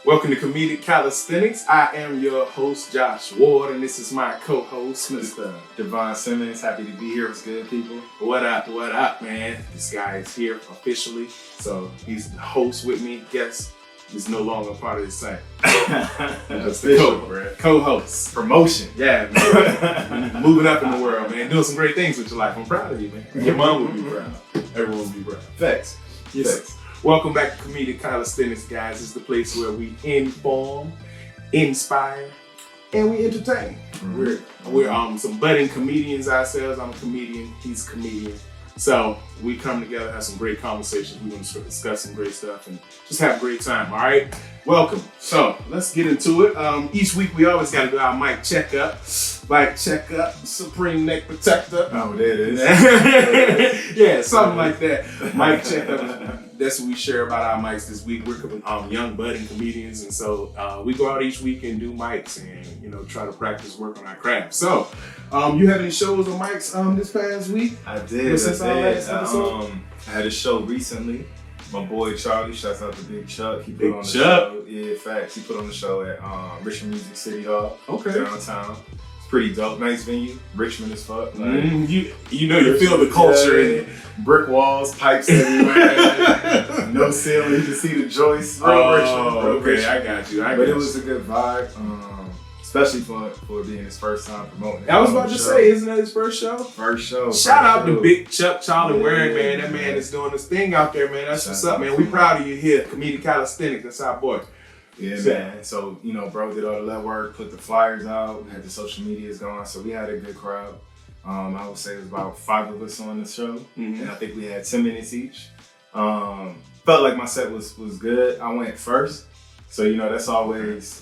Welcome to Comedic Calisthenics. I am your host, Josh Ward, and this is my co-host, Mr. Devon Simmons. Happy to be here. What's good, people? What up, man? This guy is here officially, so he's the host with me. Guess he's no longer part of this site. Just the co-host. Promotion. Yeah, man. Moving up in the world, man. Doing some great things with your life. I'm proud of you, man. Your mom would be proud. Everyone would be proud. Facts. Yes. Facts. Welcome back to Comedic Calisthenics, guys. It's the place where we inform, inspire, and we entertain. Mm-hmm. We're some budding comedians ourselves. I'm a comedian. He's a comedian. So we come together, have some great conversations. We're going to discuss some great stuff and just have a great time. All right. Welcome. So let's get into it. Each week we always got to do our mic checkup. Mic checkup, Supreme Neck Protector. Oh, there it is. Yeah, something like that. Mic checkup. That's what we share about our mics this week. We're young budding comedians, and so we go out each week and do mics and try to practice work on our craft. So, you have any shows on mics this past week? I did. I had a show recently. My boy Charlie, shouts out to Big Chuck. He put on the show. Yeah, facts. He put on the show at Richmond Music City Hall. Okay. Downtown. It's pretty dope. Nice venue. Richmond as fuck. Like, you feel the culture in it. Brick walls, pipes everywhere. No ceiling. You can see the joists. Richmond. Okay, I got you. But it was a good vibe. Especially for being his first time promoting it. I was about to say, isn't that his first show? First show. Shout out to Big Chuck, Charlie Waring, man. That man is doing his thing out there, man. That's what's up, man. We proud of you here. Comedic Calisthenics, that's our boy. Yeah, man. So, bro did all the legwork, put the flyers out, had the social medias going. So we had a good crowd. I would say it was about 5 of us on the show. Mm-hmm. And I think we had 10 minutes each. Felt like my set was good. I went first. So, that's always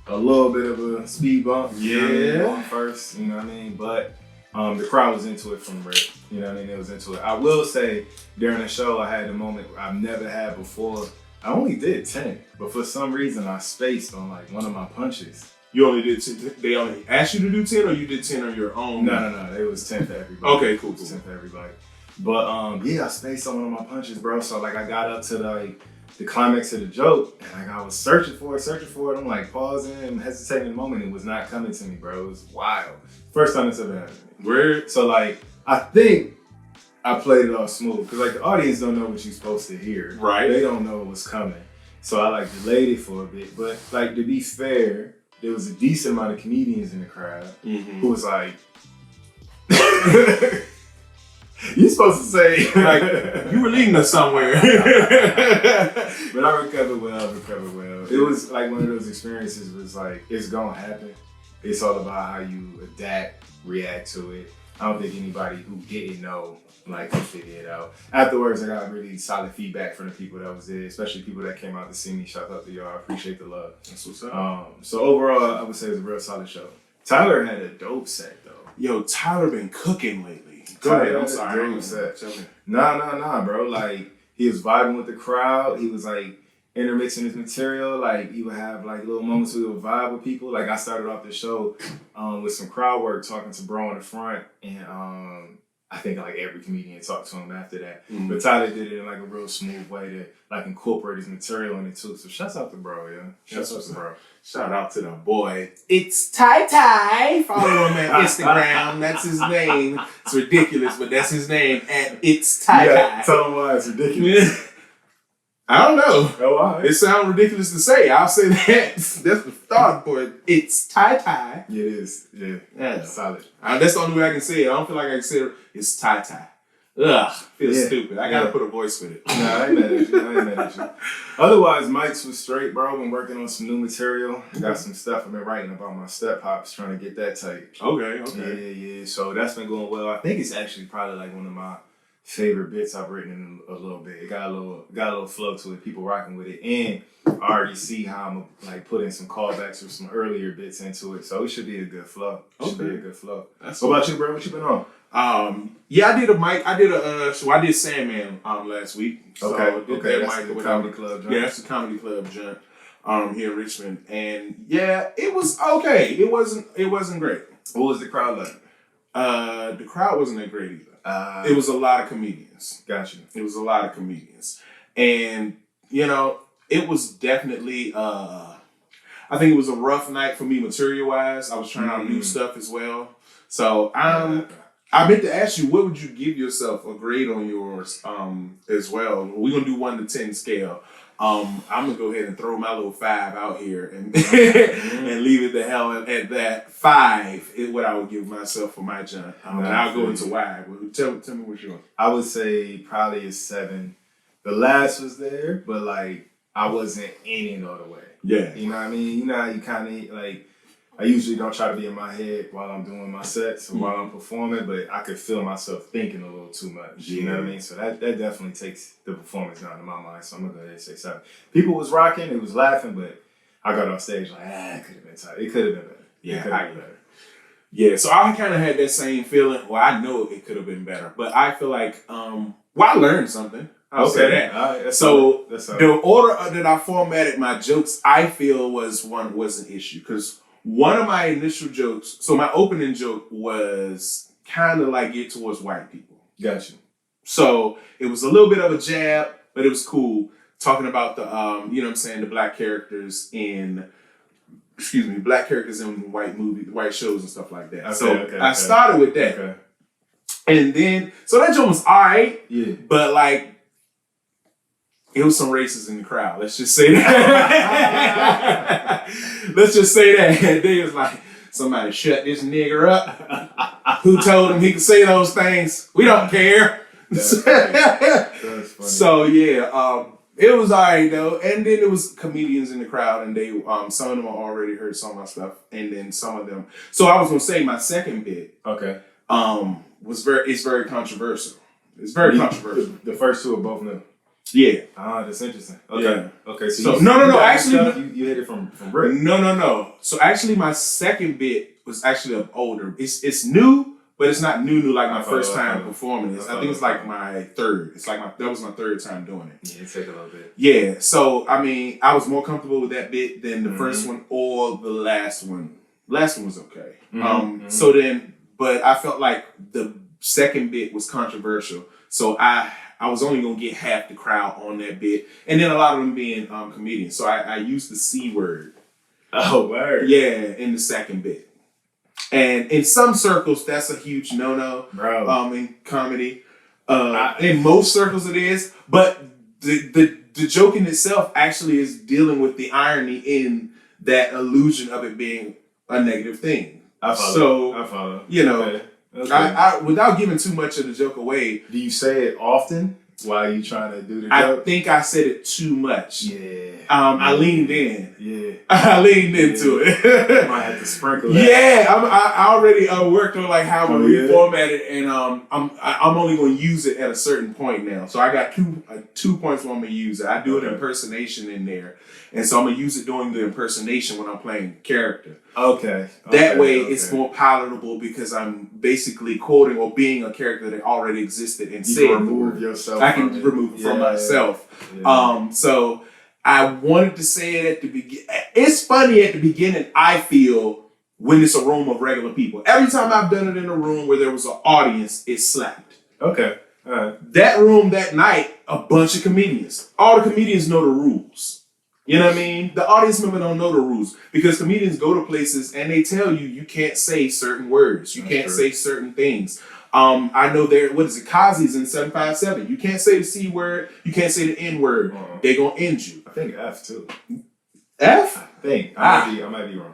a little bit of a speed bump. Yeah. Going first, you know what I mean? But the crowd was into it from the rip. You know what I mean? It was into it. I will say during the show, I had a moment I've never had before. I only did 10, but for some reason I spaced on like one of my punches. You only did 10? They only asked you to do 10 or you did 10 on your own? No. It was 10 for everybody. Okay, cool. 10 for everybody. But I spaced on one of my punches, bro. So like I got up to the climax of the joke and like I was searching for it. I'm like pausing and hesitating a moment. It was not coming to me, bro. It was wild. First time it's ever happened to me. Weird. So like I think I played it all smooth because like the audience don't know what you're supposed to hear. Right. They don't know what's coming. So I like delayed it for a bit. But like to be fair, there was a decent amount of comedians in the crowd who was like, you're supposed to say, like, you were leading us somewhere. But I recovered well. It was like one of those experiences was like, it's gonna happen. It's all about how you adapt, react to it. I don't think anybody who didn't know like could figure it out. Afterwards, I got really solid feedback from the people that was there, especially people that came out to see me. Shout out to y'all. I appreciate the love. That's what's up. So overall, I would say it was a real solid show. Tyler had a dope set though. Yo, Tyler been cooking lately. Go ahead. I'm sorry. Dope set. Nah, bro. Like he was vibing with the crowd. He was like intermixing his material. Like he would have like little moments where he would vibe with people. Like I started off the show with some crowd work, talking to bro in the front, and I think like every comedian talked to him after that. Mm-hmm. But Tyler did it in like a real smooth way to like incorporate his material in it too. So shouts out to bro, yeah. Shouts out to bro. Shout out to the boy. It's Ty. Follow him at Instagram. That's his name. It's ridiculous, but that's his name at It's Ty. Yeah, tell him why it's ridiculous. I don't know. Oh, why? It sounds ridiculous to say. I'll say that. That's the thought for it. It's Ty. Yeah, it is. Yeah. Solid. That's the only way I can say it. I don't feel like I can say it. It's Ty. Ugh. Feels stupid. I gotta put a voice with it. Nah, I ain't mad at you. Otherwise, Mike's was straight, bro. Been working on some new material. Got some stuff I've been writing about my step hops, trying to get that tight. Okay. Yeah. So that's been going well. I think it's actually probably like one of my favorite bits I've written in a little bit. It got a little flow to it. People rocking with it, and I already see how I'm like putting some callbacks or some earlier bits into it. So it should be a good flow. What about you, bro? What you been on? I did a mic. I did Sandman last week. So okay. That's the comedy club joint. Yeah, that's the comedy club joint here in Richmond, and yeah, it was okay. It wasn't great. What was the crowd like? The crowd wasn't that great either. It was a lot of comedians. Got you. It was a lot of comedians. And, it was definitely, I think it was a rough night for me material-wise. I was trying out new stuff as well. So I meant to ask you, what would you give yourself a grade on yours as well? We're going to do 1 to 10 scale. I'm going to go ahead and throw my little 5 out here and and leave it the hell at that. 5 is what I would give myself for my jump. And I'll go into why. Tell me what's yours. I would say probably a 7. The last was there, but like I wasn't in it all the way. Yeah. You know what I mean? You know how you kind of like, I usually don't try to be in my head while I'm doing my sets or while I'm performing, but I could feel myself thinking a little too much. You know what I mean? So that definitely takes the performance down to my mind. So I'm going to go ahead and say 7. People was rocking, it was laughing, but I got on stage like, it could have been tight. It could have been better. Yeah, Yeah, so I kind of had that same feeling. Well, I know it could have been better, but I feel like, well, I learned something. I'll say that. Right, so the order that I formatted my jokes, I feel was an issue because one of my initial jokes, so my opening joke was kind of like geared towards white people. Gotcha. So it was a little bit of a jab, but it was cool talking about the, you know what I'm saying, the black characters in white movies, white shows and stuff like that. I started with that. Okay. And then, so that joke was all right, but like, it was some racists in the crowd. Let's just say that. Let's just say that. They was like, somebody shut this nigger up. Who told him he could say those things? We don't care. That's funny. So yeah, it was all right though. And then there was comedians in the crowd, and they some of them already heard some of my stuff, and then some of them. So I was gonna say my second bit. Okay. It's very controversial. It's very controversial. The first two are both new. Yeah. That's interesting. Okay. Yeah. Okay. So no. Actually, you hit it from Rick. No. So actually, my second bit was actually older. It's new, but it's not new like my first time performing this. I think it's like my third. It's like that was my third time doing it. Yeah, it took a little bit. Yeah. So I mean, I was more comfortable with that bit than the first one or the last one. Last one was okay. So then, but I felt like the second bit was controversial. So I was only gonna get half the crowd on that bit, and then a lot of them being comedians. So I used the C word. Oh, word. Yeah, in the second bit. And in some circles, that's a huge no-no. Bro. In comedy. In most circles, it is. But the joke in itself actually is dealing with the irony in that illusion of it being a negative thing. I follow. You know. Okay. Okay. I without giving too much of the joke away. Do you say it often while you trying to do the joke? I think I said it too much. Yeah. I leaned in. Yeah. I leaned into it. You might have to sprinkle that. Yeah, I already worked on like how we reformat it, and I'm only going to use it at a certain point now. So I got 2 points where I'm going to use it. I do an impersonation in there, and so I'm going to use it during the impersonation when I'm playing character. Okay. That way it's more palatable because I'm basically quoting or being a character that already existed and you can remove yourself. I can remove it from myself. Yeah. So I wanted to say it at the beginning. It's funny at the beginning, I feel, when it's a room of regular people. Every time I've done it in a room where there was an audience, it slapped. Okay. All right. That room that night, a bunch of comedians. All the comedians know the rules. You know what I mean? The audience member don't know the rules because comedians go to places and they tell you can't say certain words. You can't say certain things. I know Kazi's in 757. You can't say the C word. You can't say the N word. They're going to end you. I think F too. F? I think. I might be wrong.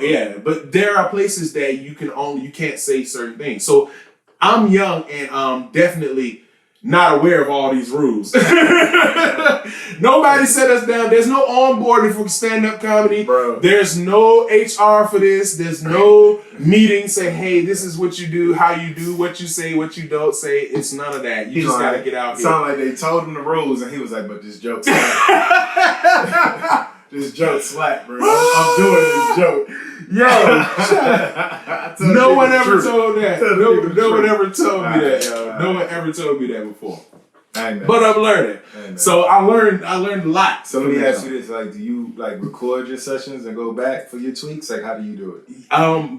Yeah, but there are places that you can't say certain things. So I'm young and definitely not aware of all these rules. Nobody set us down. There's no onboarding for stand-up comedy. Bro. There's no HR for this. There's no meeting saying, hey, this is what you do, how you do, what you say, what you don't say. It's none of that. You just got to get out here. Sound like they told him the rules and he was like, but this joke slack. This joke slack, bro. I'm doing this joke. Yo, no one ever told that. No one ever told me that, yo. No one ever told me that before. Amen. But I'm learning. Amen. So I learned a lot. So let me ask you this: like, do you like record your sessions and go back for your tweaks? Like, how do you do it?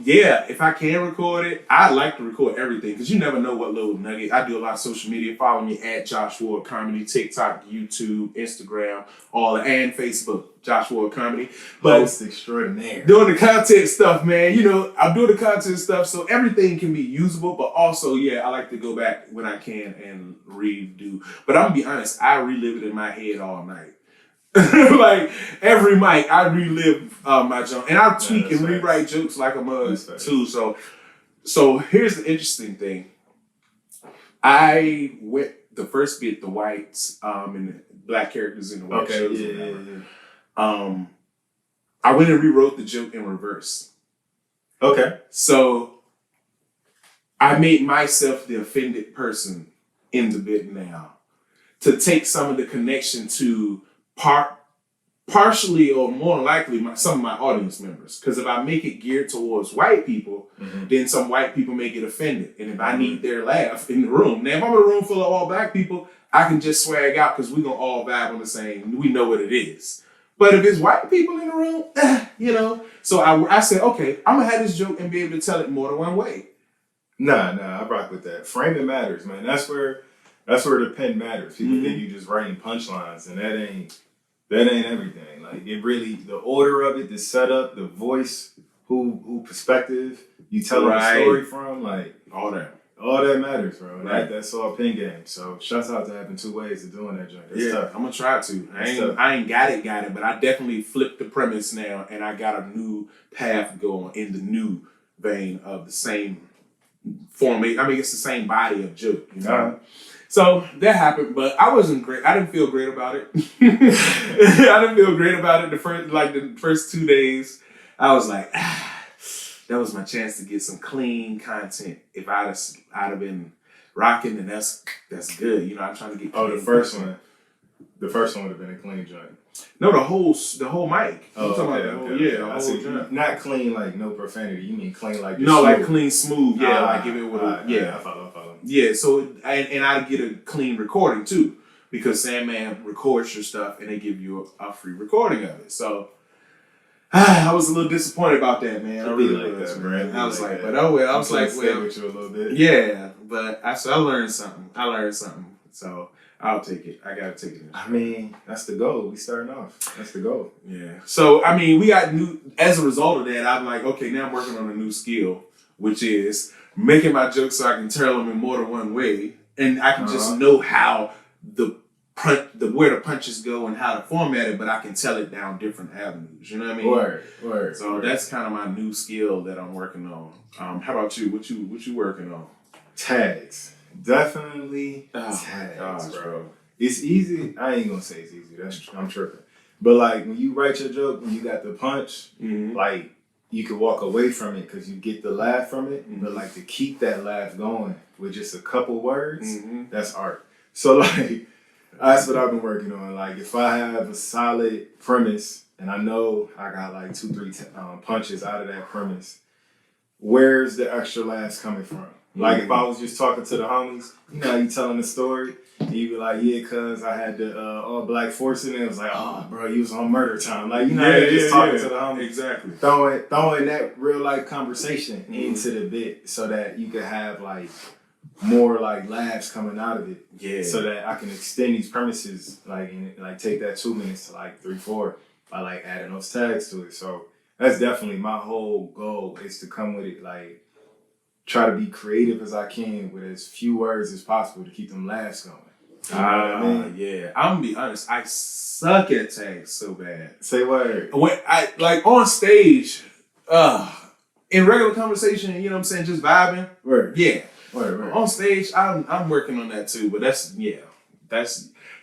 Yeah, if I can record it, I like to record everything because you never know what little nugget. I do a lot of social media. Follow me at Josh Ward Comedy, TikTok, YouTube, Instagram, and Facebook, Josh Ward Comedy. But Post extraordinaire. Doing the content stuff, man. You know, I'm doing the content stuff, so everything can be usable. But also, yeah, I like to go back when I can and redo. But I'm gonna be honest, I relive it in my head all night. Like every mic, I relive my joke, and I tweak and rewrite jokes like a mug too. So here's the interesting thing. I went the first bit, the whites, and the black characters in the white shows. Yeah. I went and rewrote the joke in reverse. Okay. So I made myself the offended person in the bit now to take some of the connection to partially or more likely some of my audience members. Because if I make it geared towards white people, then some white people may get offended. And if I need their laugh in the room, now if I'm in a room full of all black people, I can just swag out because we're going to all vibe on the same, we know what it is. But if it's white people in the room, you know. So I said, okay, I'm going to have this joke and be able to tell it more than one way. Nah, I rock with that. Framing matters, man. That's where the pen matters. People think you just writing punchlines, and that ain't everything. Like it really, the order of it, the setup, the voice, who perspective you telling the story from, like all that matters, bro. Right. That's all pen game. So shouts out to having two ways of doing that joint. That's tough. I'm gonna try to. I ain't got it, but I definitely flipped the premise now, and I got a new path going in the new vein of the same formation. I mean, it's the same body of joke, you know. So that happened, but I wasn't great. I didn't feel great about it. I didn't feel great about it the first 2 days. I was like, that was my chance to get some clean content. If I'd have been rocking, then that's good. You know, I'm trying to get clean. The first one would have been a clean joint. No, the whole mic. Oh, okay. The whole joint. Not clean like no profanity. You mean clean like like clean smooth. Yeah, like if it would. I follow. Yeah, so and I get a clean recording too, because Sandman records your stuff and they give you a free recording of it. So I was a little disappointed about that, man. I really was, man. I was like, but oh well. I was like, well, with you a little bit. Yeah, but I learned something. So I'll take it. I gotta take it. I mean, that's the goal. We starting off. That's the goal. Yeah. So I mean, we got as a result of that, I'm like, okay, now I'm working on a new skill, which is making my jokes so I can tell them in more than one way, and I can just know how where the punches go and how to format it, but I can tell it down different avenues. You know what I mean? Word. So that's kind of my new skill that I'm working on. How about you? What you working on? Tags. Definitely tags, gosh, bro. It's easy. I ain't gonna say it's easy. I'm tripping. But like when you write your joke, when you got the punch, like you can walk away from it because you get the laugh from it. But like to keep that laugh going with just a couple words, that's art. So like that's what I've been working on. Like if I have a solid premise and I know I got like 2-3 punches out of that premise, where's the extra laughs coming from? Like if I was just talking to the homies, you know, you telling the story, and you be like, yeah, cuz I had the all black force in it. It was like, oh, bro, you was on murder time. Like, you know, just talking to the homies. Exactly. Throwing that real life conversation into the bit so that you could have like more like laughs coming out of it. Yeah. So that I can extend these premises and take that 2 minutes to like 3-4 by like adding those tags to it. So that's definitely my whole goal is to come with it like try to be creative as I can with as few words as possible to keep them laughs going. You know what I mean? Yeah. I'm gonna be honest, I suck at tags so bad. Say word. When I like on stage, in regular conversation, you know what I'm saying, just vibing. Word. Yeah. Word. On stage, I'm working on that too, but that's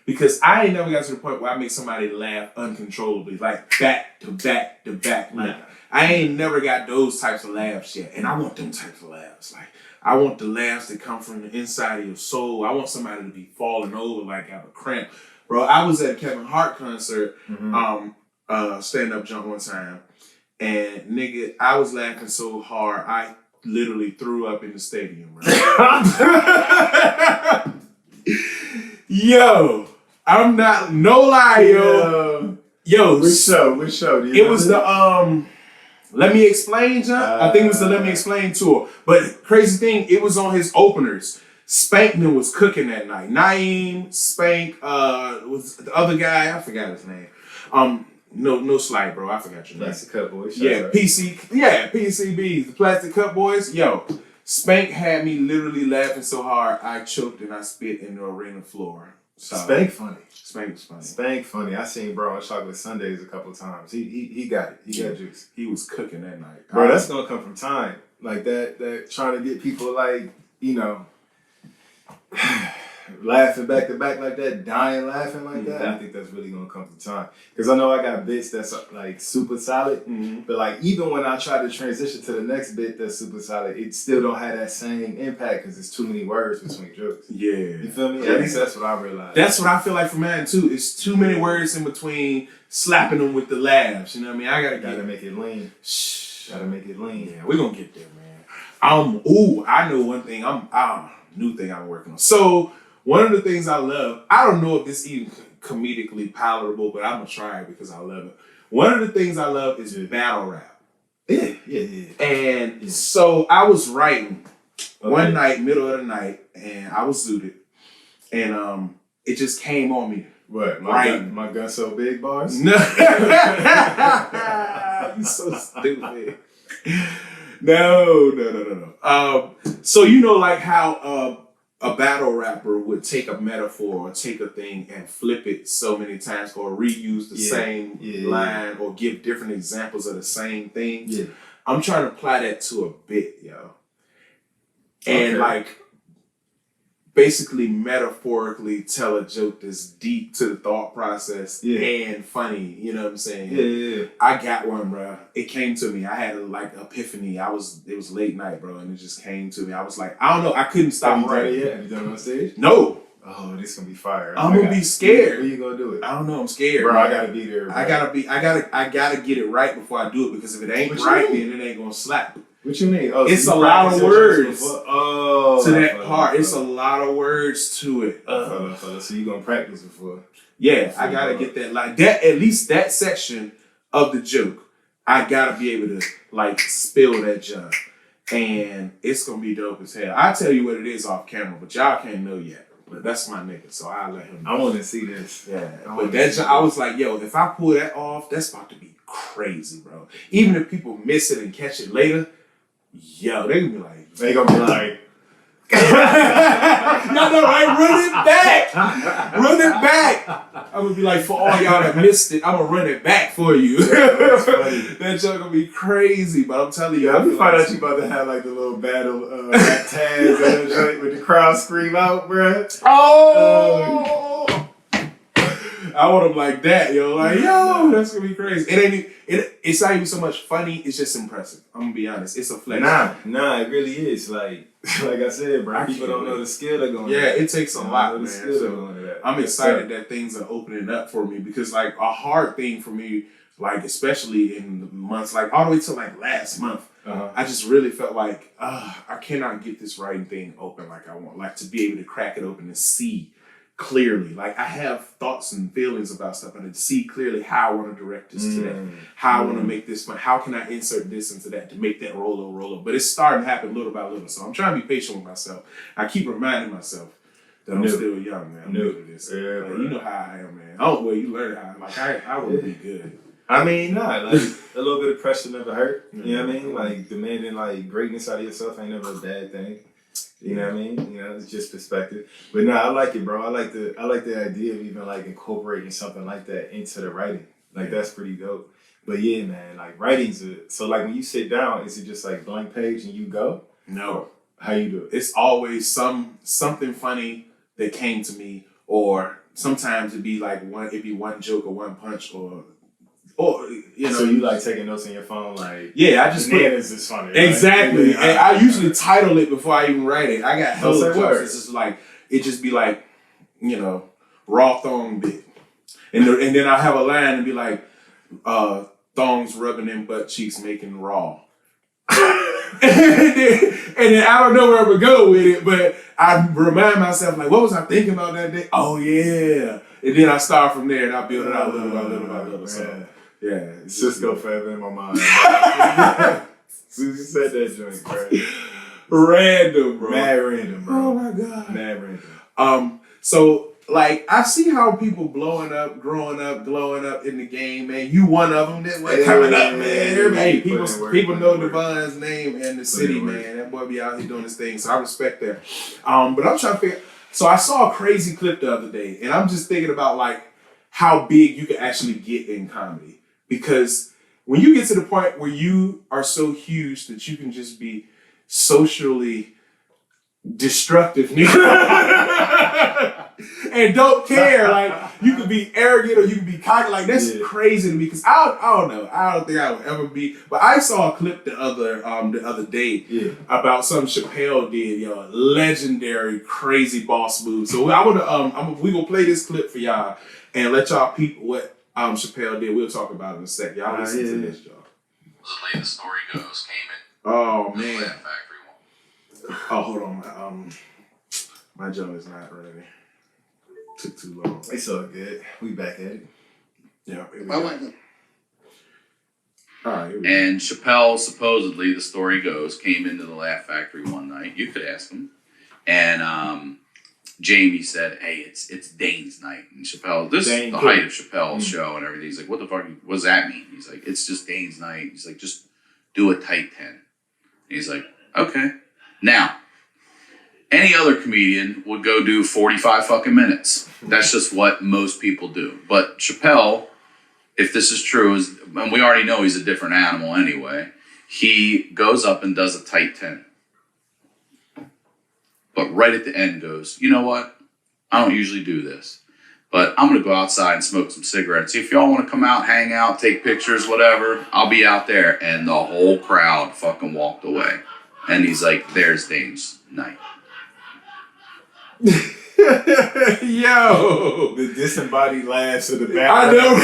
because I ain't never got to the point where I make somebody laugh uncontrollably, like back to back to back. Like I ain't never got those types of laughs yet, and I want them types of laughs. Like I want the laughs that come from the inside of your soul. I want somebody to be falling over like have a cramp, bro. I was at a Kevin Hart concert, stand up jump one time, and nigga, I was laughing so hard I literally threw up in the stadium. Right? Yo, I'm not, no lie, yo. Yo. Which show? It was the, Let Me Explain, John. I think it was the Let Me Explain tour. But crazy thing, it was on his openers. Spankman was cooking that night. Naeem, Spank, was the other guy, I forgot his name. No slight, bro. I forgot your name. Plastic Cup Boys. Yeah, PCBs, the Plastic Cup Boys. Yo, Spank had me literally laughing so hard, I choked and I spit in the arena floor. So, Spank funny. Spank was funny. Spank funny. I seen bro on Chocolate Sundays a couple of times. He got it. He got juice. He was cooking that night. Bro, that's gonna come from time. Like that trying to get people like, you know, laughing back to back like that, dying laughing like that. I think that's really gonna come from time. Because I know I got bits that's like super solid, but like even when I try to transition to the next bit that's super solid, it still don't have that same impact because it's too many words between jokes. Yeah. You feel me? At least that's what I realized. That's what I feel like for mine too. It's too many words in between slapping them with the laughs. You know what I mean? I gotta make it lean. Gotta make it lean. Yeah, we're gonna get there, man. I know one thing. New thing I'm working on. So one of the things I love, I don't know if this even comedically palatable, but I'm gonna try it because I love it. One of the things I love is battle rap. Yeah. And so I was writing one night, middle of the night, and I was zooted, and it just came on me. What? My gun so big bars? No. You so stupid. No. So you know, like how a battle rapper would take a metaphor or take a thing and flip it so many times, or reuse the same line, or give different examples of the same thing. Yeah. I'm trying to apply that to a bit, yo. And like basically metaphorically tell a joke that's deep to the thought process and funny. You know what I'm saying? Yeah. I got one, bro. It came to me. I had a like epiphany. It was late night, bro, and it just came to me. I was like, I don't know. I couldn't stop writing. Have you done it on stage? No. Oh, this gonna be fire. I'm gonna be scared. When you gonna do it? I don't know. I'm scared, bro. man. I gotta be there. Bro. I gotta get it right before I do it, because if it ain't right, then it ain't gonna slap. What you mean? Oh, it's so a lot of words to that part. It's a lot of words to it. So you gonna practice before? Yeah, I gotta get that, like that, at least that section of the joke. I gotta be able to like spill that junk, and it's gonna be dope as hell. I'll tell you what it is off camera, but y'all can't know yet. But that's my nigga, so I'll let him know. I want to see this. Yeah, but that I was like, yo, if I pull that off, that's about to be crazy, bro. Even if people miss it and catch it later, yo, they gonna be like, no, right? Run it back. I'm gonna be like, for all y'all that missed it, I'm gonna run it back for you. That joke gonna be crazy, but I'm telling you, I find out you about to have like the little battle rap tags with the crowd scream out, bruh. I want them like that, yo. Like, yo, that's gonna be crazy. It's not even so much funny. It's just impressive. I'm gonna be honest. It's a flex. Nah, it really is. Like I said, bro. People don't know the skill they're going. Yeah, it takes a lot, man. So I'm excited that things are opening up for me, because like a hard thing for me, like especially in the months, like all the way to like last month, I just really felt like I cannot get this writing thing open like I want. Like to be able to crack it open and see clearly. Like I have thoughts and feelings about stuff, and to see clearly how I want to direct this to that, how I want to make this fun, how can I insert this into that to make that roll over. But it's starting to happen little by little, so I'm trying to be patient with myself. I keep reminding myself that I'm still young, man. I'm new to this. Yeah, like, you know how I am, man. Oh, well, you learn how. Like I would be good. I mean, like a little bit of pressure never hurt. You know what I mean? Like demanding like greatness out of yourself ain't never a bad thing. You know what I mean? You know, it's just perspective. But no, I like it, bro. I like the idea of even like incorporating something like that into the writing. Like that's pretty dope. But yeah, man, like writing's so like when you sit down, is it just like blank page and you go? No. How you do it? It's always something funny that came to me, or sometimes it'd be one joke or one punch, or you know. So you like taking notes on your phone, like I just this is funny. Right? Exactly. And I usually title it before I even write it. I got hella jokes. It's just like it just be like, you know, raw thong bit, and then I have a line and be like, thongs rubbing in butt cheeks making raw. and then I don't know where I'm gonna go with it, but I remind myself, like, what was I thinking about that day? Oh, yeah. And then I start from there and I build it out little by little by little. So, yeah. Cisco forever in my mind. As soon as you said that joint, bro. Random, bro. Mad random, bro. Oh, my God. Mad random. So, like, I see how people blowing up, growing up, glowing up in the game, man. You one of them that way coming up, man. Everybody, people know Devon's name and the city, man. That boy be out here doing his thing, so I respect that. But I'm trying to figure. So I saw a crazy clip the other day, and I'm just thinking about like how big you can actually get in comedy, because when you get to the point where you are so huge that you can just be socially destructive, and don't care. Like, you could be arrogant or you could be cocky. Like, that's crazy to me, because I don't know. I don't think I would ever be. But I saw a clip the other day about something Chappelle did. Legendary, crazy boss move. So we gonna play this clip for y'all and let y'all peep what Chappelle did. We'll talk about it in a sec. Y'all listen to this, y'all. The way the story goes, came in. Oh man. Factory one. Oh, hold on. My jump is not ready. Took too long. It's all good. We back at it. Yeah. I like it. All right. And Chappelle, supposedly, the story goes, came into the Laugh Factory one night. You could ask him. And Jamie said, "Hey, it's Dane's night." And Chappelle, this is the height of Chappelle's show and everything. He's like, "What the fuck? What does that mean?" He's like, "It's just Dane's night." He's like, "Just do a tight 10." And he's like, "Okay." Now, any other comedian would go do 45 fucking minutes. That's just what most people do. But Chappelle, if this is true, and we already know he's a different animal anyway, he goes up and does a tight 10. But right at the end goes, "You know what? I don't usually do this, but I'm going to go outside and smoke some cigarettes. If y'all want to come out, hang out, take pictures, whatever, I'll be out there." And the whole crowd fucking walked away. And he's like, "There's Dane's night." Yo, the disembodied laughs of the back. I know.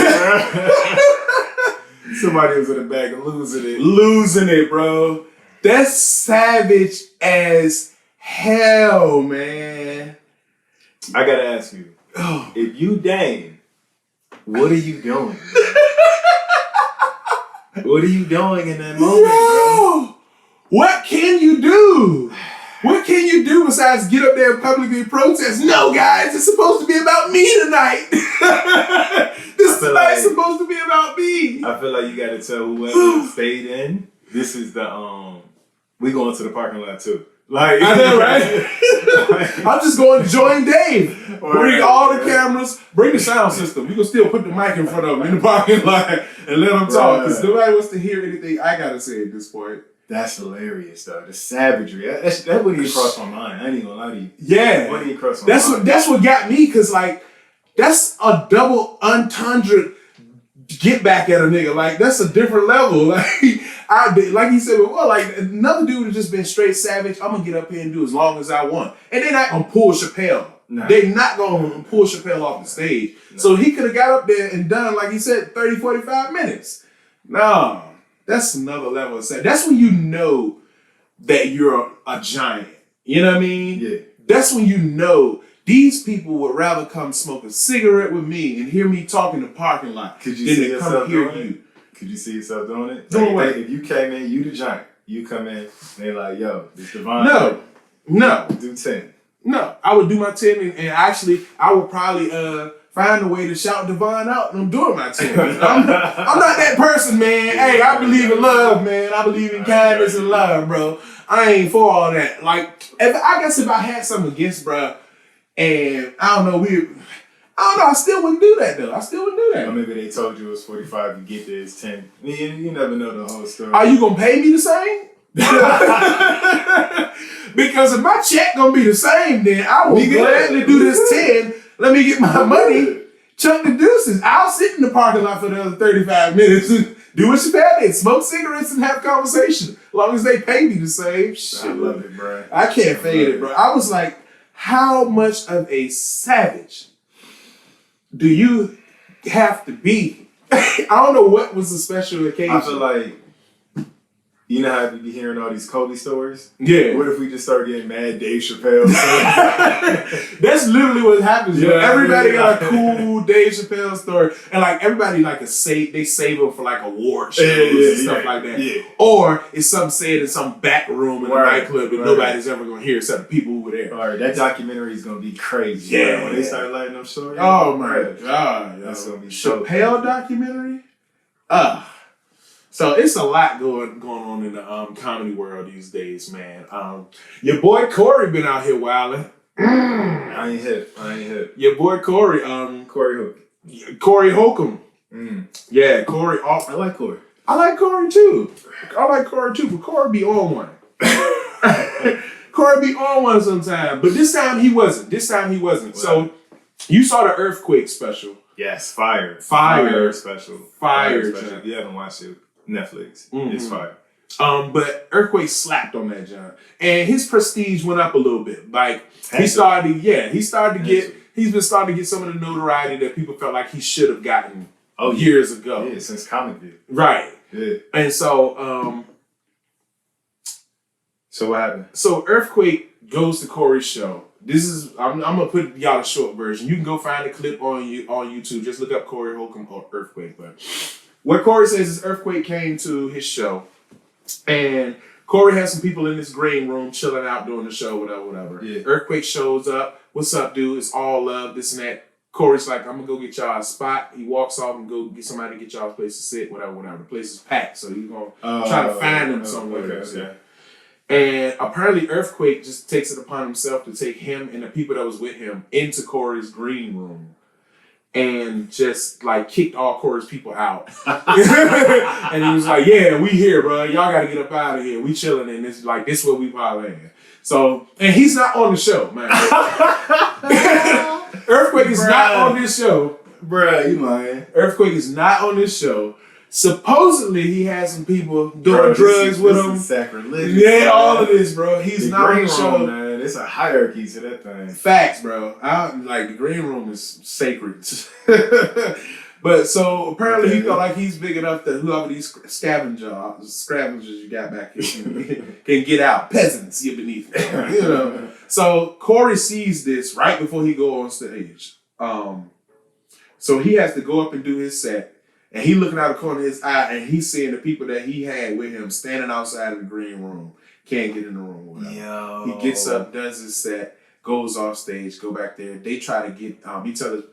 Somebody was in the back losing it, bro. That's savage as hell, man. I gotta ask you, if you Dane, what are you doing? What are you doing in that moment, bro? What can you do? What can you do besides get up there and publicly protest? No, guys, it's supposed to be about me tonight. This tonight's supposed to be about me. I feel like you gotta tell whoever stayed in, this is the we going to the parking lot too. Like, I know, right? I'm just going to join Dave. Bring all the cameras, bring the sound system. You can still put the mic in front of him in the parking lot and let them talk, because nobody wants to hear anything I gotta say at this point. That's hilarious, though. The savagery. That wouldn't even cross my mind. I ain't even gonna lie to you. Yeah. Wouldn't even cross my mind. That's what got me, because, like, that's a double entendre get back at a nigga. Like, that's a different level. Like he said, well, like, another dude has just been straight savage. I'm gonna get up here and do as long as I want. And they're not gonna pull Chappelle. Nah. They're not gonna pull Chappelle off the stage. Nah. So he could have got up there and done, like he said, 30, 45 minutes. No. That's another level of savage. That's when you know that you're a giant. You know what I mean? Yeah. That's when you know these people would rather come smoke a cigarette with me and hear me talk in the parking lot than to come hear you. Could you see yourself doing it? Doing what? If you came in, you the giant. You come in, they're like, "Yo, this Devon." No. Do 10. No. I would do my 10 and actually I would probably find a way to shout Devon out and I'm doing my 10. I'm not that person, man. Hey, I believe in love, man. I believe in kindness and love, bro. I ain't for all that. Like, if I had something against, bro, and I don't know, I still wouldn't do that, though. I still wouldn't do that. Or maybe they told you it was 45, you get there, it's 10. You never know the whole story. Are you going to pay me the same? Because if my check going to be the same, then I will gladly do this 10. Let me get my money. Chuck the deuces. I'll sit in the parking lot for the other 35 minutes and do what Chappelle did. Smoke cigarettes and have conversation. As long as they pay me the same. Shit. I love it, bro. I can't fade it, bro. I was like, how much of a savage do you have to be? I don't know what was the special occasion. I feel like You know how you be hearing all these Kobe stories? Yeah. What if we just start getting mad Dave Chappelle stories? That's literally what happens. Yeah, Everybody yeah. got a cool Dave Chappelle story, and like everybody like they save them for like award shows and stuff like that. Yeah. Or it's something said in some back room in a nightclub that nobody's ever gonna hear except the people who were there. All right, that documentary is gonna be crazy. Yeah. Bro. When they start letting them stories. Oh my god, that's gonna be Chappelle documentary. So it's a lot going on in the comedy world these days, man. Your boy Corey been out here wilding. I ain't hip. Your boy Corey, Corey Hook. Corey Holcomb. Yeah, Corey. I like Corey. I like Corey too. But Corey be on one. Corey be on one sometimes, but this time he wasn't. Well, so you saw the earthquake special. Yes, fire special. Fire. If you haven't watched it, Netflix. It's fire. But Earthquake slapped on that job, and his prestige went up a little bit. Like he's been starting to get some of the notoriety that people felt like he should have gotten years ago. Yeah, since Comic View. Right. Yeah. And so what happened? So Earthquake goes to Corey's show. I'm gonna put y'all a short version. You can go find the clip on YouTube. Just look up Corey Holcomb or Earthquake. But what Corey says is Earthquake came to his show, and Corey has some people in this green room chilling out doing the show, whatever. Yeah. Earthquake shows up. What's up, dude? It's all love, this and that. Corey's like, I'm gonna go get y'all a spot. He walks off and go get somebody to get y'all a place to sit, whatever. The place is packed, so he's gonna try to find him somewhere. Okay. And apparently Earthquake just takes it upon himself to take him and the people that was with him into Corey's green room and just like kicked all Corey's people out. And he was like, yeah, we here, bro. Y'all got to get up out of here. We chilling in this, like, this where we parlaying. So, and he's not on the show, man. Earthquake is not on this show. Bruh, you lying. Earthquake is not on this show. Supposedly, he had some people doing drugs with him. Sacrilegious. Yeah, all of this, bro. He's not on the show. Man, it's a hierarchy to that thing. Facts, bro. The green room is sacred. But so apparently he felt like he's big enough that whoever these scavengers you got back here can get out. Peasants, you're beneath them. You know. So Corey sees this right before he go on stage. So he has to go up and do his set. And he looking out the corner of his eye, and he's seeing the people that he had with him standing outside of the green room. Can't get in the room with him. Yo. He gets up, does his set, goes off stage, go back there. They try to get, he tells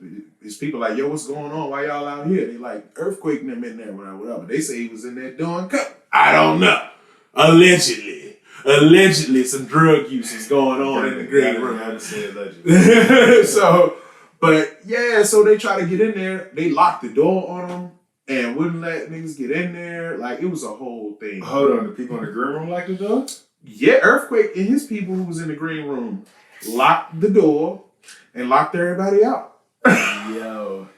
his people like, yo, what's going on? Why y'all out here? They like, earthquake them in there, whatever. They say he was in there doing cut. I don't know. Allegedly, some drug use is going on in the green room. So they try to get in there. They locked the door on them and wouldn't let niggas get in there. Like, it was a whole thing. Hold on, the people in the green room locked the door? Yeah, Earthquake and his people who was in the green room locked the door and locked everybody out. Yo.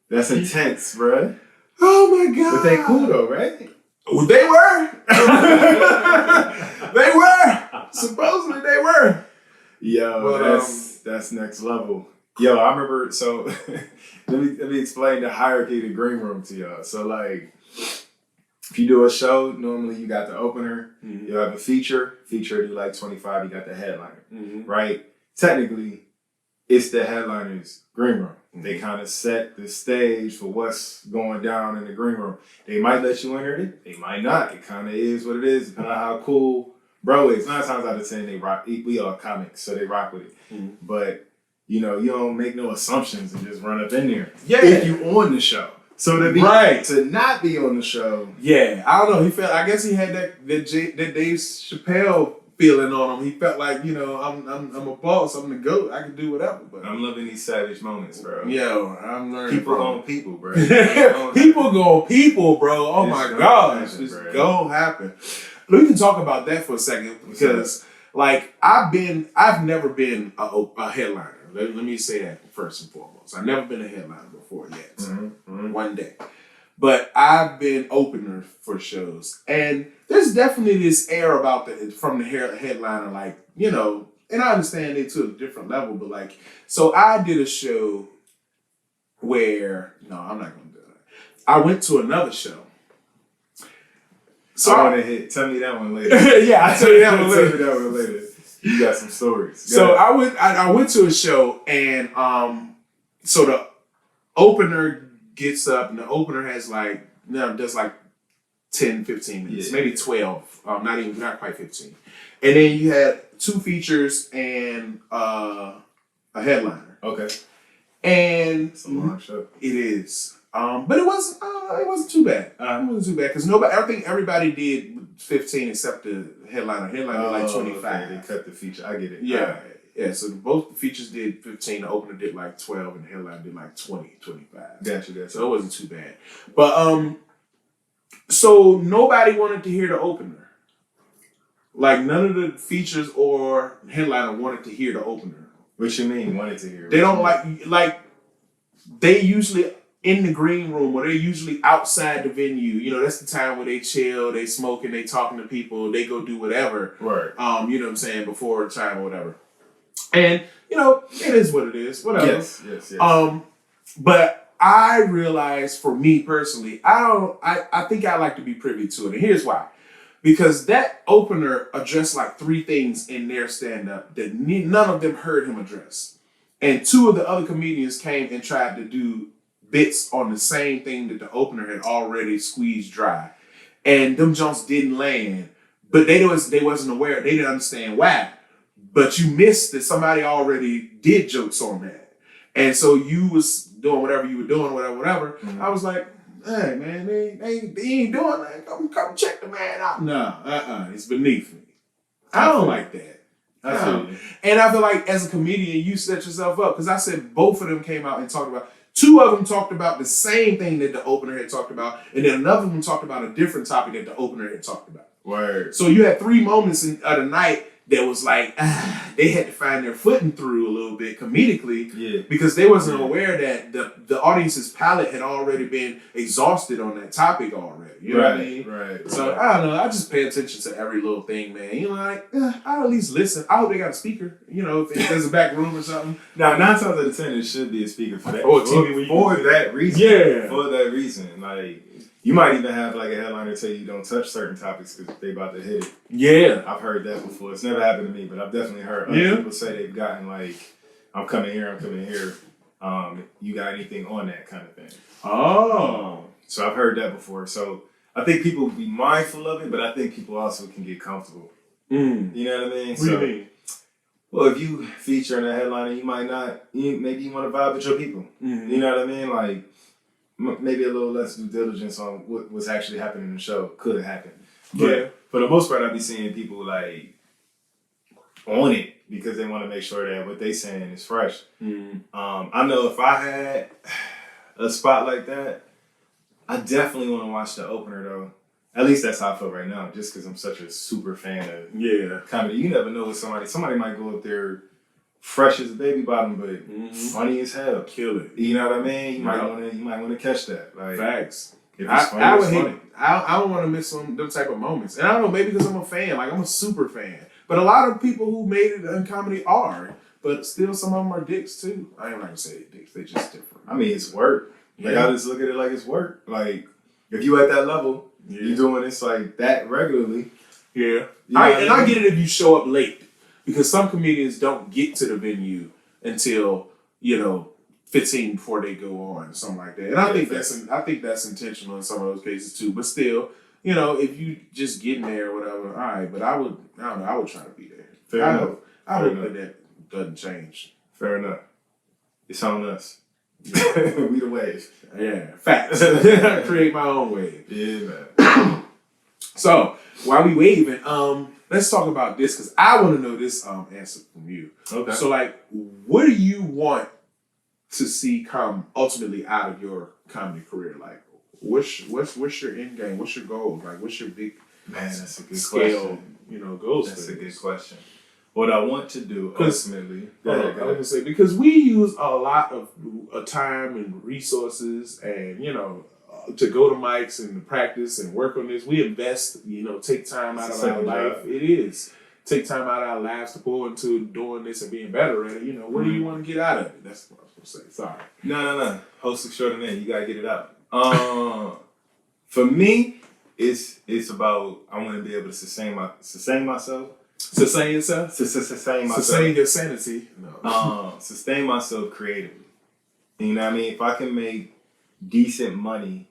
That's intense, bruh. Oh my God. But they cool though, right? Well, they were. They were. Supposedly they were. Yo, But, that's next level. Yo, I remember, so let me explain the hierarchy of the green room to y'all. So like, if you do a show, normally you got the opener, you have a feature do like 25, you got the headliner, right? Technically, it's the headliner's green room. They kind of set the stage for what's going down in the green room. They might let you enter it, they might not. It kind of is what it is, depending on how cool bro is. 9 times out of 10, they rock. We are comics, so they rock with it. But you know, you don't make no assumptions and just run up in there. Yeah. If you on the show. So to not be on the show. Yeah. I don't know. I guess he had that Dave Chappelle feeling on him. He felt like, you know, I'm a boss, I'm the GOAT, I can do whatever. But I'm loving these savage moments, bro. Yo, I'm learning. People going people, bro. People going people, bro. Oh my gosh. It's gonna happen. We can talk about that for a second because like I've never been a headliner. Let me say that first and foremost. I've never been a headliner before yet. One day. But I've been opener for shows. And there's definitely this air about from the headliner, like, you know, and I understand it to a different level, but like, so I did a show where, no, I'm not going to do that. I went to another show. So I want to hit. Tell me that one later. Yeah, I'll tell you that one later. Tell me that one later. You got some stories. So I went to a show, and so the opener gets up, and the opener has does 10, 15 minutes, maybe 12, not quite 15. And then you had 2 features and a headliner. Okay. And it's a long show. It is. But it wasn't too bad. It wasn't too bad because I think everybody did 15 except the headliner. Headliner did 25. Okay. They cut the feature. I get it. Yeah. Yeah, so both the features did 15, the opener did 12, and the headliner did 20, 25. Gotcha. So it wasn't too bad. But so nobody wanted to hear the opener. None of the features or headliner wanted to hear the opener. What you mean wanted to hear? They don't like they usually in the green room, or they're usually outside the venue. You know, that's the time where they chill, they smoking, they talking to people, they go do whatever. Right. You know what I'm saying, before time or whatever. And, you know, it is what it is. Whatever. Yes. But I realized, for me personally, I think I like to be privy to it. And here's why. Because that opener addressed 3 things in their stand-up that none of them heard him address. And 2 of the other comedians came and tried to do bits on the same thing that the opener had already squeezed dry. And them Jones didn't land. But they wasn't aware, they didn't understand why. But you missed that somebody already did jokes on that. And so you was doing whatever you were doing, whatever. Mm-hmm. I was like, hey, man, they ain't doing that. Come check the man out. No, it's beneath me. I don't like that. And I feel like as a comedian, you set yourself up. Because I said both of them came out and talked about, 2 of them talked about the same thing that the opener had talked about. And then another one talked about a different topic that the opener had talked about. Word. So you had 3 moments of the night that was they had to find their footing through a little bit comedically, because they wasn't aware that the audience's palate had already been exhausted on that topic already. You know what I mean? Right. So I don't know. I just pay attention to every little thing, man. You know, I'll at least listen. I hope they got a speaker. You know, if there's a back room or something. Now, 9 times out of 10, it should be a speaker for that. Or TV for that reason. Yeah. For that reason, you might even have a headliner tell you don't touch certain topics because they about to hit it. Yeah. I've heard that before. It's never happened to me, but I've definitely heard other people say they've gotten I'm coming here. You got anything on that kind of thing. Oh. So I've heard that before. So I think people be mindful of it, but I think people also can get comfortable. You know what I mean? What do you mean? Well, if you feature in a headliner, you might not, maybe you want to vibe with your people. Mm-hmm. You know what I mean? Maybe a little less due diligence on what was actually happening in the show could happen. But for the most part, I be seeing people on it because they want to make sure that what they saying is fresh. Mm-hmm. I know if I had a spot like that, I definitely want to watch the opener though. At least that's how I feel right now, just because I'm such a super fan of comedy. You never know what somebody might go up there fresh as a baby bottom, but funny as hell. Kill it. You know what I mean? You might want to catch that. Facts. If it's funny, it's funny. I don't want to miss them type of moments. And I don't know, maybe because I'm a fan. I'm a super fan. But a lot of people who made it in comedy are. But still, some of them are dicks too. I ain't going to say they're dicks. They're just different. I mean, it's work. I just look at it like it's work. If you at that level, you doing this that regularly. Yeah. I get it if you show up late. Because some comedians don't get to the venue until, 15 before they go on or something like that. And I think that's intentional in some of those cases too. But still, if you just getting there or whatever, all right. But I would try to be there. Fair enough. I hope that doesn't change. Fair enough. It's on us. We the wave. Yeah. Facts. Create my own wave. Yeah, man. So while we waving, let's talk about this because I want to know this answer from you. Okay. So what do you want to see come ultimately out of your comedy career? What's your end game? What's your goal? What's your big that's a good scale, question. Goals? That's a good question. What I want to do ultimately. I was gonna say because we use a lot of time and resources and to go to mics and practice and work on this. We invest, take time out of our life. It is. Take time out of our lives to pour into doing this and being better at it. What do you want to get out of it? That's what I was going to say. Sorry. No. Host extraordinaire. You got to get it out. For me, it's about I want to be able to sustain myself. Sustain yourself? Sustain myself. Sustain your sanity. No. Sustain myself creatively. You know what I mean? If I can make decent money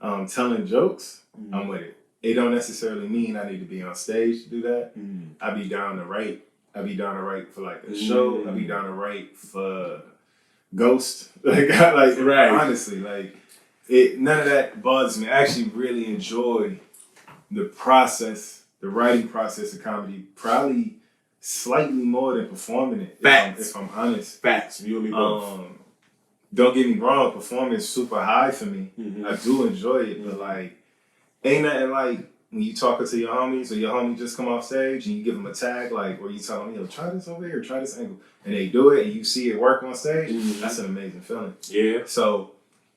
telling jokes, I'm with it. It don't necessarily mean I need to be on stage to do that. I be down to write. I be down to write for like a show. I be down to write for Ghost. Right. Honestly, like none of that bothers me. I actually really enjoy the process, the writing process of comedy, probably slightly more than performing it. Facts. If I'm honest. Facts. You and me both. Don't get me wrong, performing is super high for me. I do enjoy it, but like, ain't nothing like when you talking to your homies or your homie just come off stage and you give them a tag, like, or you tell them, yo, try this over here, try this angle, and they do it and you see it work on stage, that's an amazing feeling. Yeah. So,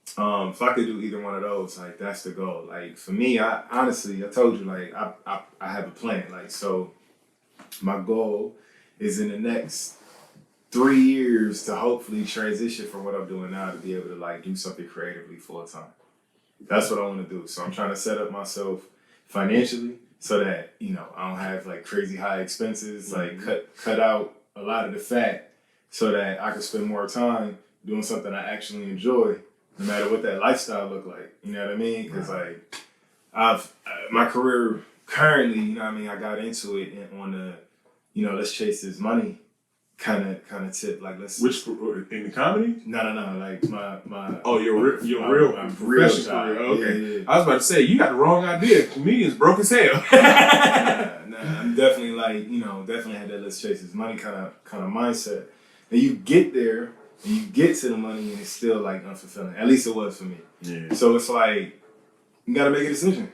if I could do either one of those, like, that's the goal. Like, for me, I told you, like, I have a plan. Like, so my goal is in the next 3 years to hopefully transition from what I'm doing now to be able to like do something creatively full time. That's what I want to do. So I'm trying to set up myself financially so that, you know, I don't have like crazy high expenses, like cut out a lot of the fat so that I can spend more time doing something I actually enjoy, no matter what that lifestyle look like. You know what I mean? Because like my career currently, you know what I mean, I got into it on the, you know, let's chase this money kind of tip. Like let's in the comedy? No, like my your real professional career. Okay. Yeah. I was about to say you got the wrong idea. Comedians broke as hell. nah, I'm definitely like, you know, definitely had that let's chase this money kind of mindset. And you get there and you get to the money and it's still like unfulfilling. At least it was for me. Yeah. So it's like you gotta make a decision.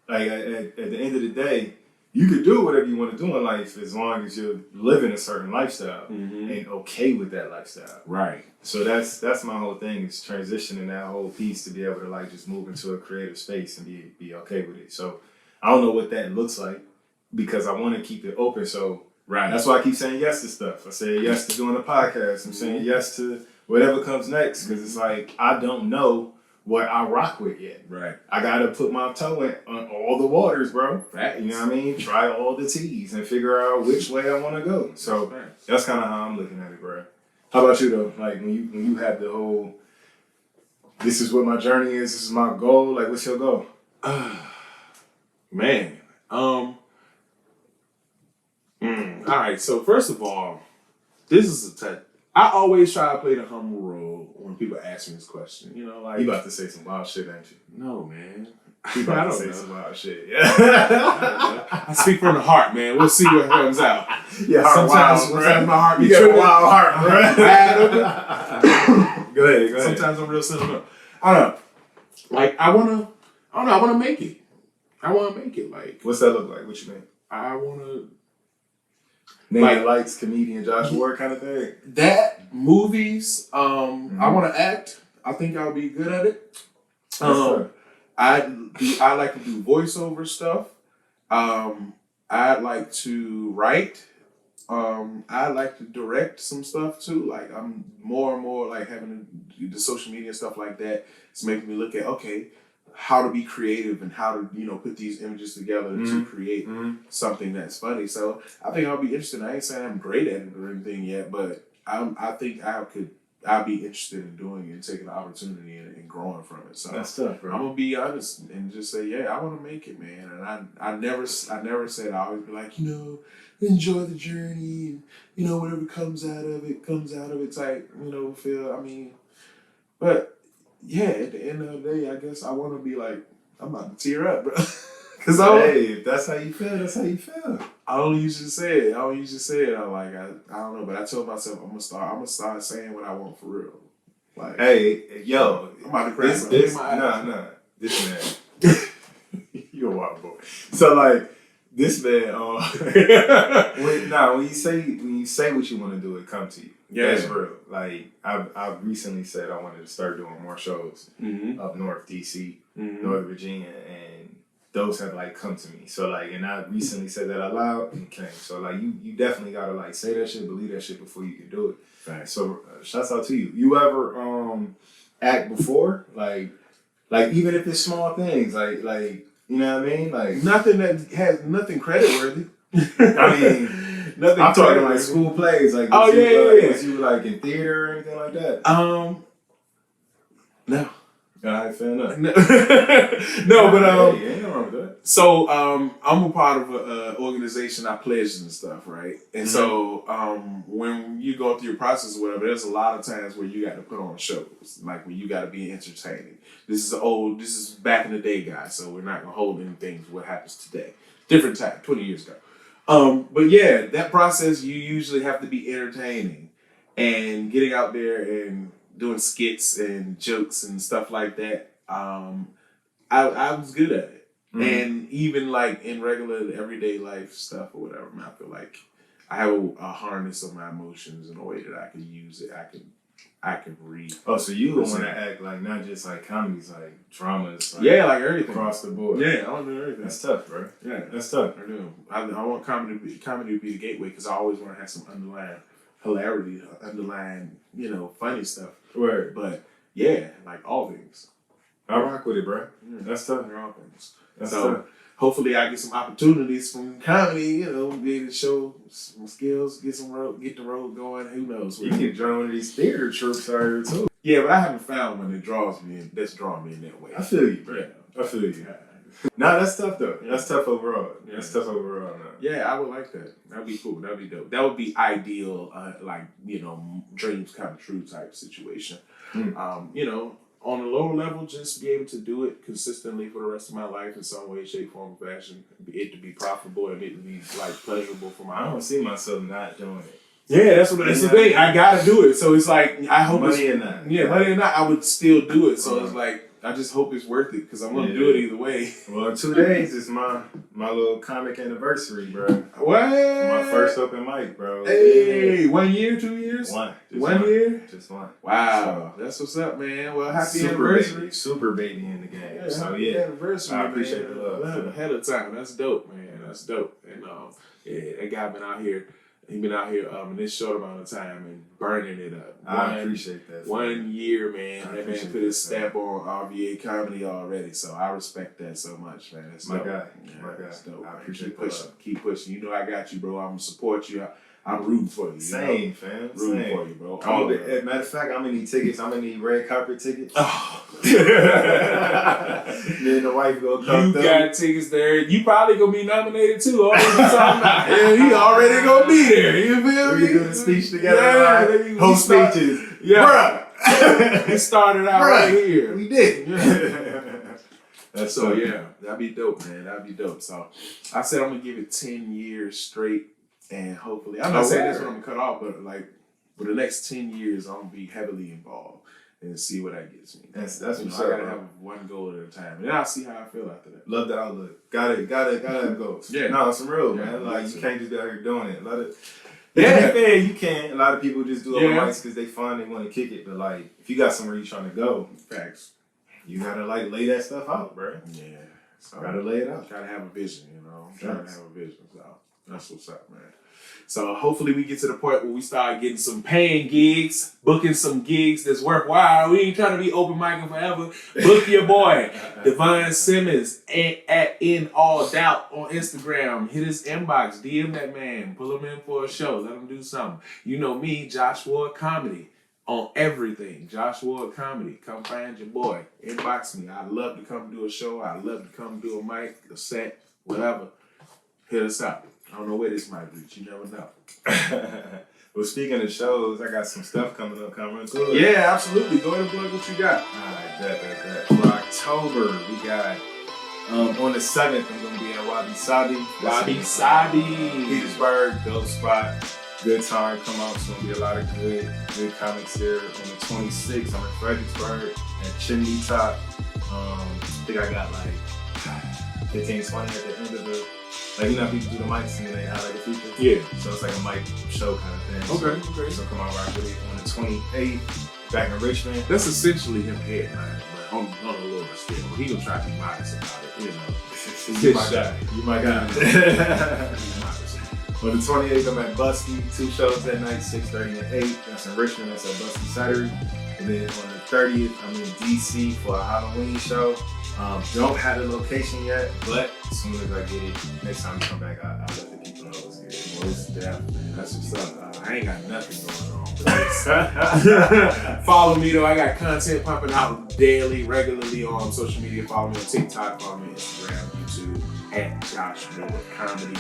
Like at the end of the day, you could do whatever you want to do in life as long as you're living a certain lifestyle and okay with that lifestyle. Right. So that's my whole thing is transitioning that whole piece to be able to like just move into a creative space and be okay with it. So I don't know what that looks like because I want to keep it open. So that's why I keep saying yes to stuff. I say yes to doing a podcast. I'm saying yes to whatever comes next because it's like I don't know what I rock with yet. Right. I gotta put my toe in on all the waters, bro. Facts. You know what I mean? Try all the T's and figure out which way I want to go. So that's kind of how I'm looking at it, bro. How about you though? Like when you have the whole, this is what my journey is. This is my goal. Like, what's your goal? Man. All right. So first of all, this is I always try to play the humble role when people ask me this question. You know, like you about to say some wild shit, ain't you? No, man. You about to say some wild shit. Yeah. I speak from the heart, man. We'll see what comes out. Yeah. Sometimes my heart be tripping. Wild heart, bro. Go ahead. Sometimes I'm real sentimental. I don't know. Like I wanna make it. I wanna make it. Like what's that look like? What you mean? I wanna. Name Lights, comedian Josh Ward kind of thing. That movies. I want to act. I think I'll be good at it. I like to do voiceover stuff. I like to write. I like to direct some stuff too. Like I'm more and more like having the social media stuff like that. It's making me look at how to be creative and how to put these images together to create something that's funny. So I think I'll be interested. I ain't saying I'm great at it or anything yet, but I think I'll be interested in doing it and taking the opportunity and growing from it. So that's tough, bro. I'm gonna be honest and just say, yeah, I want to make it, man. And I never said. I always be like, enjoy the journey, and whatever comes out of it type, feel. I mean, but. Yeah, at the end of the day, I guess I want to be like, I'm about to tear up, bro. Cause if that's how you feel, that's how you feel. I don't usually say it. I'm like, I don't know, but I told myself I'm gonna start saying what I want for real. Like, hey, yo, I'm about to cry. This man, you're a wild boy. So like, this man, when you say what you want to do, it comes to you. Yeah, that's real. Like I've recently said I wanted to start doing more shows up north, DC, Northern Virginia, and those have like come to me. So like, and I recently said that out loud and it came. So like, you definitely gotta like say that shit, believe that shit before you can do it. Right. So shouts out to you. You ever act before? Like even if it's small things, like You know what I mean? Like nothing that has nothing credit worthy. I mean, nothing. I'm talking like school plays. Like, oh yeah. Was you like in theater or anything like that? No. All right, fair enough. No, but ain't no wrong with that. So I'm a part of an organization. I pledge and stuff, right? And so when you go through your process or whatever, there's a lot of times where you got to put on shows, like when you got to be entertaining. This is back in the day, guys. So we're not gonna hold anything to what happens today. Different time, 20 years ago. But yeah, that process you usually have to be entertaining and getting out there and doing skits and jokes and stuff like that. I was good at it. And even like in regular everyday life stuff or whatever, I feel like I have a harness of my emotions in a way that I can use it. I can read. Oh, so you want to act like not just like comedies, like dramas. Like like everything across the board. Yeah, I want to do everything. That's tough, bro. Yeah, that's tough. I do. I want comedy to be the gateway because I always want to have some underlying hilarity, underlying funny stuff. Word. But yeah, like all things. I rock with it, bro. That's tough. All things. That's so tough. Hopefully I get some opportunities from comedy, be able to show some skills, get the road going. Who knows? You can join one of these theater troops out here too. Yeah, but I haven't found one that draws me that's drawing me in that way. I feel you, bro. Yeah. I feel you. Nah, that's tough though. Yeah. That's tough overall. Yeah. That's tough overall. No. Yeah, I would like that. That'd be cool. That'd be dope. That would be ideal, dreams come true type situation. On a lower level, just be able to do it consistently for the rest of my life in some way, shape, form, or fashion. It to be profitable and it to be like pleasurable for my. I don't see myself not doing it. Yeah, that's the thing. I gotta do it. So it's like I hope money or not. Yeah, money or not, I would still do it. So it's like I just hope it's worth it because I'm gonna do it either way. Well, in 2 days is my little comic anniversary, bro. What? My first open mic, bro. Hey, 1 year, 2 years? One. One year? Just one. Wow, that's what's up, man. Well, happy anniversary. Super baby in the game. Yeah, so happy anniversary, I appreciate man. the love. Ahead of time. That's dope, man. That's dope. And that guy been out here. He been out here in this short amount of time and burning it up. I appreciate that. 1 year, man. That man put his stamp on RVA comedy already. So I respect that so much, man. That's dope. My guy. That's dope. I appreciate that. Keep pushing. You know I got you, bro. I'm gonna support you. I'm rooting for you. Same, fam. Rooting for you, bro. Matter of fact, I'm gonna need tickets. I'm gonna need red carpet tickets. Oh. Me and the wife go come You through. got tickets there. You probably gonna be nominated too. All you talking about. Yeah, he already gonna be there. You feel me? We do the speech together. Yeah, right? Whole speeches. Yeah. Bruh. It started out right here. We did. That's so yeah, that'd be dope, man. That'd be dope. So I said I'm gonna give it 10 years straight, and hopefully I'm not saying this one I'm gonna cut off, but like for the next 10 years I'm gonna be heavily involved and see what that gets me. That's I gotta have one goal at a time, and then I'll see how I feel after that. Love the outlook. Gotta have goals. Yeah. No, it's real, Yeah, man. Like you can't just be out here doing it. Yeah, you can. A lot of people just do open mics because they fun, they want to kick it. But like, if you got somewhere you're trying to go, facts. You gotta like lay that stuff out, bro. Yeah, so gotta lay it out. Gotta have a vision, Trying to have a vision. So that's what's up, man. So hopefully we get to the point where we start getting some paying gigs, booking some gigs that's worthwhile. We ain't trying to be open micing forever. Book your boy, Devon Simmons, at In All Doubt on Instagram. Hit his inbox, DM that man, pull him in for a show, let him do something. You know me, Joshua Comedy. On everything, Joshua Comedy. Come find your boy. Inbox me. I'd love to come do a show. I'd love to come do a mic, a set, whatever. Hit us up. I don't know where this might reach. You never know. Well, speaking of shows, I got some stuff coming up. Come run through it. Yeah, absolutely. Go ahead and plug what you got. All right, bet. For October, we got on the 7th, I'm going to be at Wabi Sabi. Wabi Sabi. Petersburg, dope spot. Good time, come out. It's going to be a lot of good comics there. On the 26th, I'm in Fredericksburg at Chimney Top. I think I got like 15, 20 at the end of the, like, you know, people do the mics and then they highlight the features. Yeah. So it's like a mic show kind of thing. Okay. So come out rock with it on the 28th, back in Richmond. That's essentially him headlining, but on a lower scale. He gonna try to be modest about it, You might got it. On the 28th, I'm at Busty. 2 shows that night, 6:30 and 8. That's in Richmond. That's at Busty Saturday. And then on the 30th, I'm in DC for a Halloween show. Don't have the location yet, but as soon as I get it, next time I come back, I'll let the people know what's good. Most definitely. That's what's up. I ain't got nothing going on. Follow me though. I got content pumping out daily, regularly on social media. Follow me on TikTok, follow me on Instagram, YouTube, at Josh Miller Comedy.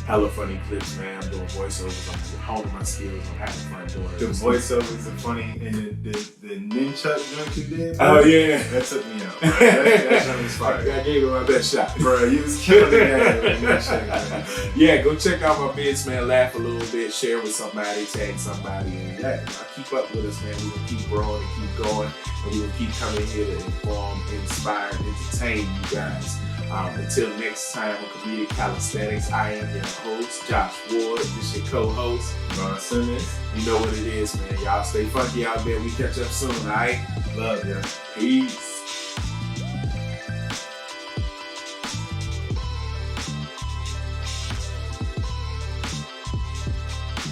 Hella funny clips, man. I'm doing voiceovers. I'm honing my skills. I'm having fun doing it. The voiceovers are funny, and the nunchuck junk you did, bro, Oh yeah, that took me out. That junk was fire. I gave it my best shot, Bro, you was killing the game with the nunchuck, man. Yeah, go check out my vids, man. Laugh a little bit, share with somebody, tag somebody, and yeah, keep up with us, man. We're gonna keep growing and keep going, and we're gonna keep coming here to inform, inspire, entertain you guys. Until next time on Comedic Calisthenics, I am your host, Josh Ward. This your co-host, Ron Simmons. You know what it is, man. Y'all stay funky out there. We catch up soon, all right? Love ya. Peace.